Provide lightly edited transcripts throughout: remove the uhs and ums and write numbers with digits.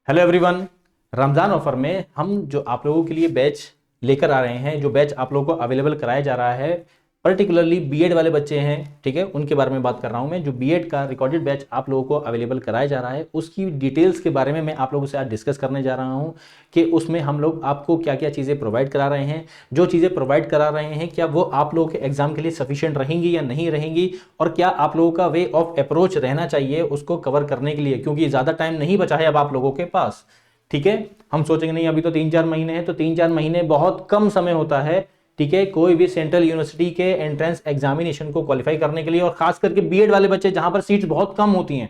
Hello everyone, Ramzan offer में हम जो आप लोगों के लिए बैच लेकर आ रहे हैं, जो बैच आप लोगों को अवेलेबल कराया जा रहा है, पर्टिकुलरली बीएड वाले बच्चे हैं, ठीक है, उनके बारे में बात कर रहा हूं मैं। जो बीएड का रिकॉर्डेड बैच आप लोगों को अवेलेबल कराया जा रहा है, उसकी डिटेल्स के बारे में मैं आप लोगों से आज डिस्कस करने जा रहा हूं कि उसमें हम लोग आपको क्या क्या चीज़ें प्रोवाइड करा रहे हैं। जो चीज़ें प्रोवाइड करा रहे हैं, क्या वो आप लोगों के एग्जाम के लिए सफिशिएंट रहेंगी या नहीं रहेंगी, और क्या आप लोगों का वे ऑफ अप्रोच रहना चाहिए उसको कवर करने के लिए, क्योंकि ज़्यादा टाइम नहीं बचा है अब आप लोगों के पास। ठीक है, हम सोचेंगे नहीं अभी तो 3-4 महीने हैं, तो 3-4 महीने बहुत कम समय होता है, ठीक है, कोई भी सेंट्रल यूनिवर्सिटी के एंट्रेंस एग्जामिनेशन को क्वालिफाई करने के लिए, और खास करके बीएड वाले बच्चे जहां पर सीट्स बहुत कम होती हैं,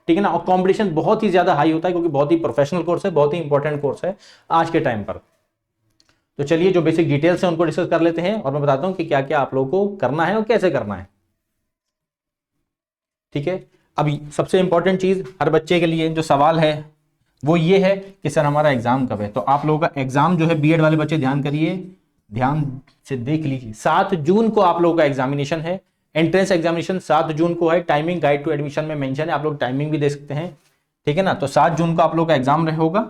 ठीक है ना, और कंपटीशन बहुत ही ज्यादा हाई होता है, क्योंकि बहुत ही प्रोफेशनल कोर्स है, बहुत ही इंपॉर्टेंट कोर्स है आज के टाइम पर। तो चलिए जो बेसिक डिटेल्स है उनको डिस्कस कर लेते हैं, और मैं बताता हूं कि क्या क्या आप लोगों को करना है और कैसे करना है। ठीक है, अभी सबसे इंपॉर्टेंट चीज हर बच्चे के लिए जो सवाल है वो ये है कि सर हमारा एग्जाम कब है। तो आप लोगों का एग्जाम जो है, बीएड वाले बच्चे ध्यान करिए, ध्यान से देख लीजिए, 7 जून को आप लोगों का एग्जामिनेशन है। एंट्रेंस एग्जामिनेशन 7 जून को है। टाइमिंग गाइड टू एडमिशन में मेंशन है, आप लोग टाइमिंग भी दे सकते हैं, ठीक है ना। तो 7 जून को आप लोगों का एग्जाम होगा,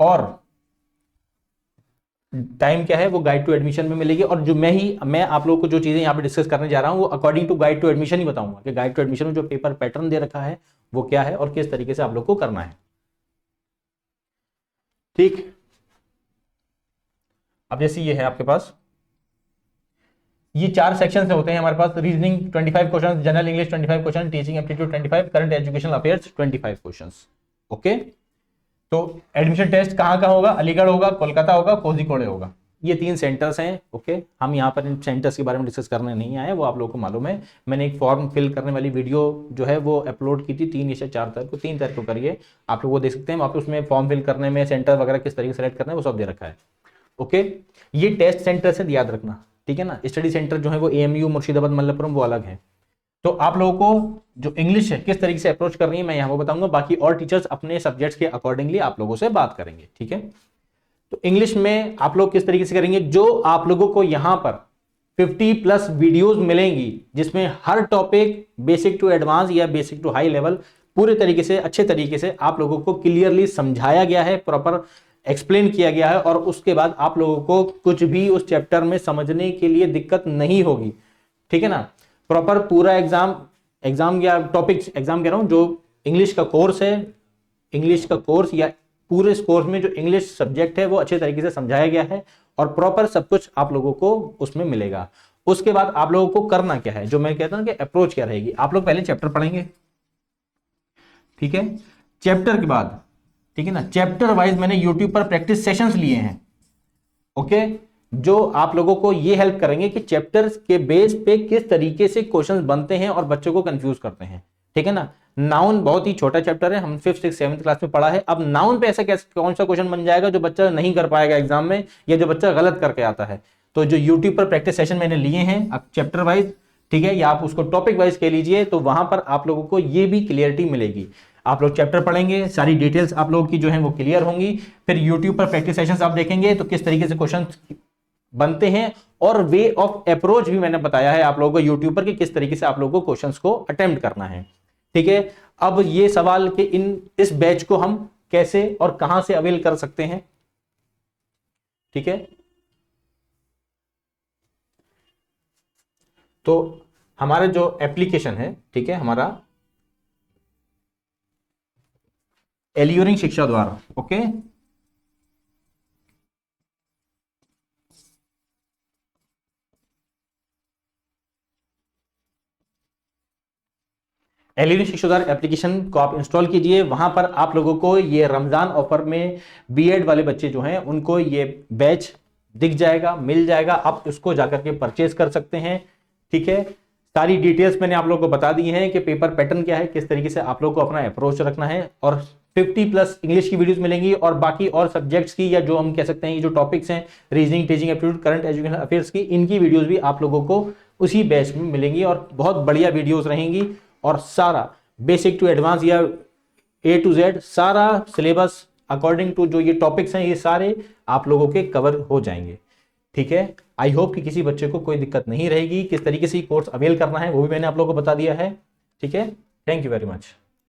और टाइम क्या है वो गाइड टू एडमिशन में मिलेगी। और जो मैं आप लोगों को जो चीजें यहाँ पे डिस्कस करने जा रहा हूँ वो according to guide to admission ही बताऊंगा कि गाइड टू एडमिशन में जो पेपर पैटर्न दे रखा है वो क्या है और किस तरीके से आप लोग को करना है। ठीक, अब जैसे ये है आपके पास, ये 4 सेक्शन से होते हैं हमारे पास। Reasoning 25 question, general English 25 question, teaching aptitude 25, current educational affairs 25 question. Okay, तो एडमिशन टेस्ट कहाँ का होगा? अलीगढ़ होगा, कोलकाता होगा, कोझिकोड होगा। ये 3 सेंटर्स हैं। ओके, हम यहाँ पर इन सेंटर्स के बारे में डिस्कस करने नहीं आए, वो आप लोगों को मालूम है। मैंने एक फॉर्म फिल करने वाली वीडियो जो है वो अपलोड की थी 3 या 4 तारीख को, 3 तारीख को करिए, आप लोग वो देख सकते हैं। आप उसमें फॉर्म फिल करने में सेंटर वगैरह किस तरीके से सेलेक्ट करना है वो सब दे रखा है। ओके, ये टेस्ट सेंटर से याद रखना, ठीक है ना। स्टडी सेंटर जो है वो एएमयू मुर्शिदाबाद मल्लपुरम वो अलग है। तो आप लोगों को जो इंग्लिश है किस तरीके से अप्रोच करनी है मैं यहाँ पर बताऊंगा, बाकी और टीचर्स अपने सब्जेक्ट्स के अकॉर्डिंगली आप लोगों से बात करेंगे, ठीक है। तो इंग्लिश में आप लोग किस तरीके से करेंगे, जो आप लोगों को यहां पर 50+ वीडियोस मिलेंगी, जिसमें हर टॉपिक बेसिक टू एडवांस या बेसिक टू हाई लेवल पूरे तरीके से अच्छे तरीके से आप लोगों को क्लियरली समझाया गया है, प्रॉपर एक्सप्लेन किया गया है, और उसके बाद आप लोगों को कुछ भी उस चैप्टर में समझने के लिए दिक्कत नहीं होगी, ठीक है ना। प्रॉपर पूरा एग्जाम या टॉपिक्स, एग्जाम कह रहा हूं, जो इंग्लिश का कोर्स है, इंग्लिश का कोर्स या पूरे इस कोर्स में जो इंग्लिश सब्जेक्ट है वो अच्छे तरीके से समझाया गया है, और प्रॉपर सब कुछ आप लोगों को उसमें मिलेगा। उसके बाद आप लोगों को करना क्या है, जो मैं कहता हूं कि अप्रोच क्या रहेगी, आप लोग पहले चैप्टर पढ़ेंगे, ठीक है। चैप्टर के बाद, ठीक है ना, चैप्टर वाइज मैंने यूट्यूब पर प्रैक्टिस सेशंस लिए हैं, ओके, जो आप लोगों को ये हेल्प करेंगे कि चैप्टर्स के बेस पे किस तरीके से क्वेश्चंस बनते हैं और बच्चों को कंफ्यूज करते हैं, ठीक है ना। नाउन बहुत ही छोटा चैप्टर है, हम 5th 6th 7th क्लास में पढ़ा है। अब नाउन पे ऐसा कौन सा क्वेश्चन बन जाएगा जो बच्चा नहीं कर पाएगा एग्जाम में, या जो बच्चा गलत करके आता है। तो जो यूट्यूब पर प्रैक्टिस सेशन मैंने लिए हैं अब चैप्टर वाइज, ठीक है, या आप उसको टॉपिक वाइज कह लीजिए, तो वहां पर आप लोगों को ये भी क्लियरिटी मिलेगी। आप लोग चैप्टर पढ़ेंगे, सारी डिटेल्स आप लोगों की जो है वो क्लियर होंगी, फिर यूट्यूब पर प्रैक्टिस सेशंस आप देखेंगे तो किस तरीके से क्वेश्चन बनते हैं, और वे ऑफ अप्रोच भी मैंने बताया है आप लोगों को यूट्यूब पर कि किस तरीके से आप लोगों को क्वेश्चंस को अटेम्प्ट करना है, ठीक है। अब ये सवाल कि इस बैच को हम कैसे और कहां से अवेल कर सकते हैं, ठीक है। तो हमारा जो एप्लीकेशन है, ठीक है, हमारा एल्यूरिंग शिक्षा द्वारा, ओके, एलईडी शिक्षादार एप्लीकेशन को आप इंस्टॉल कीजिए। वहां पर आप लोगों को ये रमजान ऑफर में बीएड वाले बच्चे जो हैं उनको ये बैच दिख जाएगा, मिल जाएगा, आप उसको जाकर के परचेज कर सकते हैं, ठीक है। सारी डिटेल्स मैंने आप लोगों को बता दी हैं कि पेपर पैटर्न क्या है, किस तरीके से आप लोगों को अपना अप्रोच रखना है, और 50+ इंग्लिश की वीडियोस मिलेंगी, और बाकी और सब्जेक्ट्स की, या जो हम कह सकते हैं ये जो टॉपिक्स हैं, reasoning, teaching aptitude, current education affairs की, इनकी वीडियोस भी आप लोगों को उसी बैच में मिलेंगी, और बहुत बढ़िया वीडियोस रहेंगी। और सारा बेसिक टू एडवांस या A to Z सारा सिलेबस अकॉर्डिंग टू जो ये टॉपिक्स हैं ये सारे आप लोगों के कवर हो जाएंगे, ठीक है। आई होप कि किसी बच्चे को कोई दिक्कत नहीं रहेगी। किस तरीके से कोर्स अवेल करना है वो भी मैंने आप लोगों को बता दिया है, ठीक है। Thank you very much.